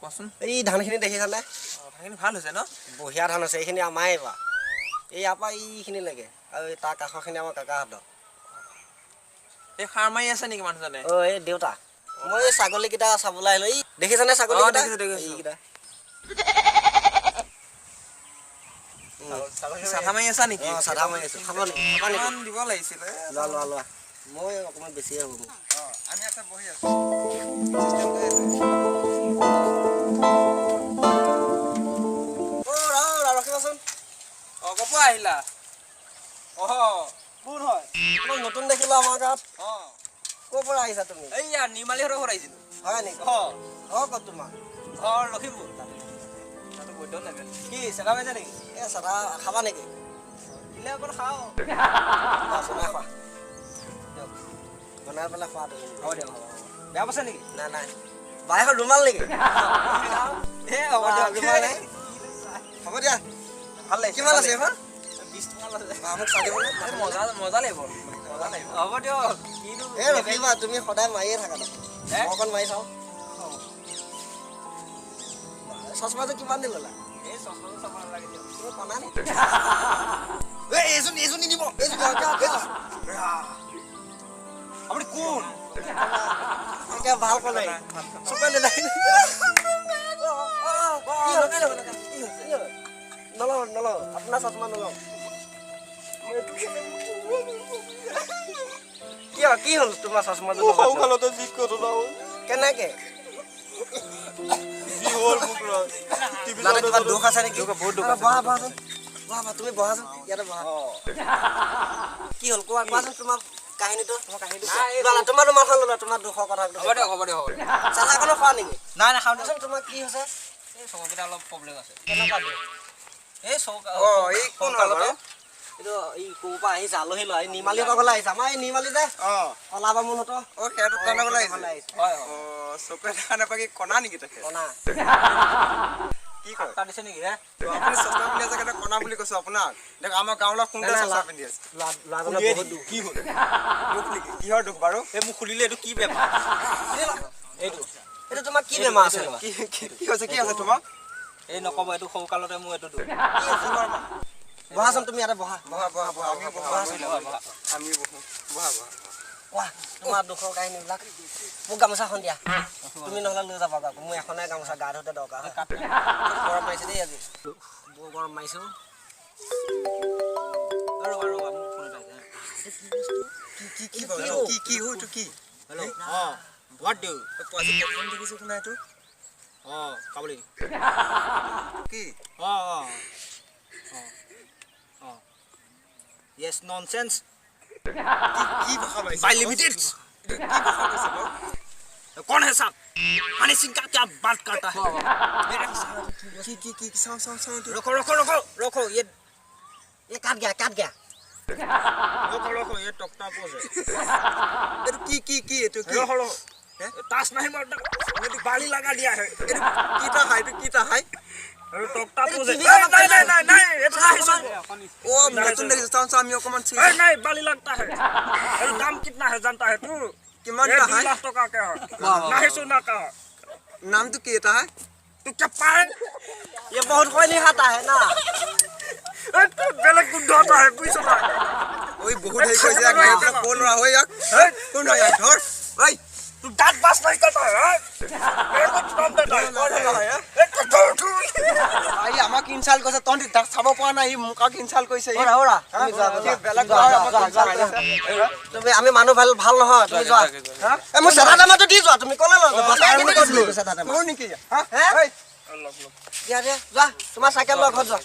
কোৱাচোন এই ধানখিনি দেখিছানে ধানখিনি ভাল হৈছে ন বঢ়িয়া ধান আছে এইখিনি আমাৰে এইবাৰ এই ইয়াৰ পৰা এইখিনি লাগে আৰু তাৰ কাষৰখিনি আমাৰ কাকাহঁতৰ এই সাৰ মাৰি আছে নেকি মানুহজনে এই দেউতা মই এই ছাগলীকেইটা চাবলৈ আহিলোঁ এই দেখিছানে ছাগলীকেইটা এইকেইটা চাঠা মাৰি আছা নেকি চাধা মাৰি আছোঁ খাব নেকি দিব লাগিছিলে লোৱা মই অকণমান বেছিয়ে হ'ব মোক আমি আছে বহি আছোঁ ৰখিবাচোন ক'ৰ পৰা আহিলা কোন হয় তোমাক নতুন দেখিলোঁ আমাৰ গাঁৱত ক'ৰ পৰা আহিছা তুমি এইয়া নিৰ্মালীহঁতৰ ঘৰত আহিছিলোঁ হয় নেকি ক'ত তোমাৰ ঘৰ লখিমপুৰ তাতো বৈদ্য লেভেল কি চেটা পাইছা নেকি এই চাধা খাবা নেকি দিলে অকণ খাওঁ বনাই খোৱা বনাই পেলাই খোৱা তুমি হ'ব দিয়ক হ'ব বেয়া পাইছে নেকি নাই বায়েকৰ ৰুমাল নেকি হ'ব দিয়ক ৰুমাল নাই হ'ব দিয়া ভাল লাগিছে কিমান আছে এইখন 20 টকা লৈছে মোক চালিবলৈ মজা লাগিব হ'ব দিয়ক কিনো এই ৰখিবা তুমি সদায় মাৰিয়ে থাকা দেখোন মই অকণ মাৰি চাওঁ চচমাটো কিমান দি ল'লা এই চচমাটো চাব নালাগে দিয়ক তুমি কনা নি এইজন নিদিব আপুনি কোন এতিয়া ভাল ক'লে চবে নেলাগে নলওঁ আপোনাৰ চচমা নলওঁ কি হ'ল তোমাৰ চচমাটো কেনেকে কিবা দুখ আছে নেকি বহা তুমি বহাচোন ইয়াতে বহা কি হ'ল কোৱাচোন তোমাৰ কাহিনীটো তোমাৰ ৰুমালখন ল'লা তোমাৰ দুখৰ কথা হ'ব দিয়ক চালাখনো খোৱা নেকি নাই নাখাওঁ তোমাৰ কি হৈছে এই চকুকেইটা অলপ প্ৰব্লেম আছে কেনেকুৱা দুখ এই চকু এই কোন হয় এইটো এই ক'ৰ পৰা আহিছে আলহী লোৱা এই নিৰ্মালীহঁতৰ ঘৰলৈ আহিছে আমাৰ এই নিৰ্মালী যে কলা বামুণহঁতৰ চকু দেখা নাপায় কণা নেকি তাকে কণা কি কয় দিছে নেকি আপুনি চচমা পিন্ধি আছে কাৰণে কণা বুলি কৈছো আপোনাক দেখ আমাৰ গাঁৱৰ কোনটা চচমা পিন্ধি আছে কি হ'ল দুখ নেকি কিহৰ দুখ বাৰু এই মোক খুলিলে এইটো কি বেমাৰ এইটো তোমাৰ কি বেমাৰ আছে কি হৈছে তোমাৰ এই নক'ব এইটো সৰুকালতে মোৰ এইটো দুখ বহাচোন তুমি ইয়াতে বহা আমি বহা কোৱা তোমাৰ দুখৰ কাহিনীবিলাক মোক গামোচাখন দিয়া তুমি নহ'লে লৈ যাবা আকৌ মোৰ এখনে গামোচা গা ধুতে দৰকাৰ হয় গৰম মাৰিছে দেই আজি বৰ গৰম মাৰিছোঁ Yes, nonsense. By limited. कौन है साहब हनी सिंह का क्या बात करता है रोको ये काट गया रोको ये टोकता पोज है रोको ताश नहीं मारता मेरी बाली लगा दिया है कीता है टोकता पोज है नहीं এটা ও নতুন দেখি চাও আমি অকমান ছি नहीं बाली लगता है दाम कितना है जानता है तू किमान का है 2 लाख टका का है नहीं सुना का नाम तो क्या है तू क्या पाए ये बहुत कोई नहीं खाता है ना तू बेलक गुंडाता है पैसा ओए बहुत है कोई जाग में अपना बोल रहा हो यार कौन है यार धर ओए तू दांत बास नहीं करता है मेरे को काम देता है कौन है आई আমাক ইনসাল কইছে তন্তি চাব পৰা নাই মুকাক ইনসাল কইছে ওৰা তুমি তুমি আমি মানুহ ভাল নহয় তুমি যোৱা এ মই সাদা দামটো দি যোৱা তুমি কলে লও কোন নেকি এই দিয়া যোৱা তোমাৰ সাইকেল লগ যোৱা